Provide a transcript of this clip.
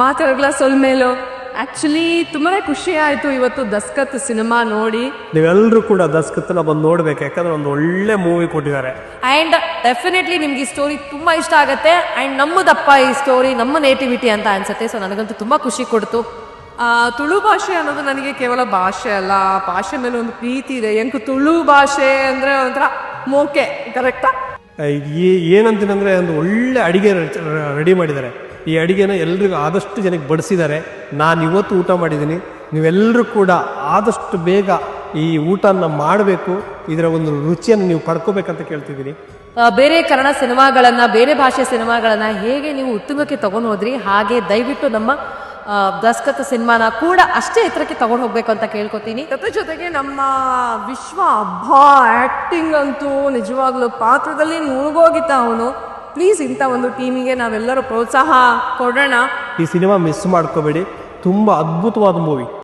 ಮಾತಾಡಗಳ ಸೊಲ್ಮೇಲು actually ತುಂಬಾ ಖುಷಿ ಆಯಿತು ಇವತ್ತು ದಸ್ಕತ್ ಸಿನಿಮಾ ನೋಡಿ. ನೀವೆಲ್ಲರೂ ಕೂಡ ದಸ್ಕತ್ನ ಬಂದು ನೋಡ್ಬೇಕು, ಯಾಕಂದ್ರೆ ಒಂದು ಒಳ್ಳೆ ಮೂವಿ ಕೊಟ್ಟಿದ್ದಾರೆ. ಆ್ಯಂಡ್ ಡೆಫಿನೆಟ್ಲಿ ನಿಮ್ಗೆ ಈ ಸ್ಟೋರಿ ತುಂಬ ಇಷ್ಟ ಆಗುತ್ತೆ. ಆ್ಯಂಡ್ ನಮ್ಮದಪ್ಪ ಈ ಸ್ಟೋರಿ ನಮ್ಮ ನೇಟಿವಿಟಿ ಅಂತ ಅನ್ಸುತ್ತೆ. ಸೊ ನನಗಂತೂ ತುಂಬ ಖುಷಿ ಕೊಡ್ತು. ತುಳು ಭಾಷೆ ಅನ್ನೋದು ನನಗೆ ಕೇವಲ ಭಾಷೆ ಅಲ್ಲ, ಭಾಷೆ ಮೇಲೆ ಒಂದು ಪ್ರೀತಿ ಇದೆ. ಎಂಕು ತುಳು ಭಾಷೆ ಅಂದರೆ ಒಂಥರ ಮೋಕೆ, ಕರೆಕ್ಟಾ? ಏನಂತೀನಂದ್ರೆ ಒಂದು ಒಳ್ಳೆ ಅಡಿಗೆ ರೆಡಿ ಮಾಡಿದ್ದಾರೆ. ಈ ಅಡಿಗೆನ ಎಲ್ರಿಗೂ ಆದಷ್ಟು ಜನಕ್ಕೆ ಬಡಿಸಿದ್ದಾರೆ. ನಾನು ಇವತ್ತು ಊಟ ಮಾಡಿದ್ದೀನಿ. ನೀವೆಲ್ಲರೂ ಕೂಡ ಆದಷ್ಟು ಬೇಗ ಈ ಊಟನ ಮಾಡಬೇಕು, ಇದರ ಒಂದು ರುಚಿಯನ್ನು ನೀವು ಪಡ್ಕೋಬೇಕಂತ ಕೇಳ್ತಿದ್ದೀನಿ. ಬೇರೆ ಕನ್ನಡ ಸಿನಿಮಾಗಳನ್ನು, ಬೇರೆ ಭಾಷೆ ಸಿನಿಮಾಗಳನ್ನು ಹೇಗೆ ನೀವು ಉತ್ತುಂಗಕ್ಕೆ ತಗೊಂಡು ಹೋದ್ರಿ, ಹಾಗೆ ದಯವಿಟ್ಟು ನಮ್ಮ ದಸ್ಕತ್ ಸಿನಿಮಾನ ಕೂಡ ಅಷ್ಟೇ ಎತ್ತರಕ್ಕೆ ತಗೊಂಡು ಹೋಗ್ಬೇಕು ಅಂತ ಕೇಳ್ಕೊತೀನಿ. ಜೊತೆಗೆ ನಮ್ಮ ವಿಶ್ವ ಹಬ್ಬ ಆ್ಯಕ್ಟಿಂಗ್ ಅಂತೂ ನಿಜವಾಗ್ಲೂ ಪಾತ್ರದಲ್ಲಿ ಮುಳುಗೋಗಿತ್ತ ಅವನು. ಪ್ಲೀಸ್ ಇಂಥ ಒಂದು ಟೀಮಿಗೆ ನಾವೆಲ್ಲರೂ ಪ್ರೋತ್ಸಾಹ ಕೊಡೋಣ. ಈ ಸಿನಿಮಾ ಮಿಸ್ ಮಾಡ್ಕೋಬೇಡಿ, ತುಂಬ ಅದ್ಭುತವಾದ ಮೂವಿ.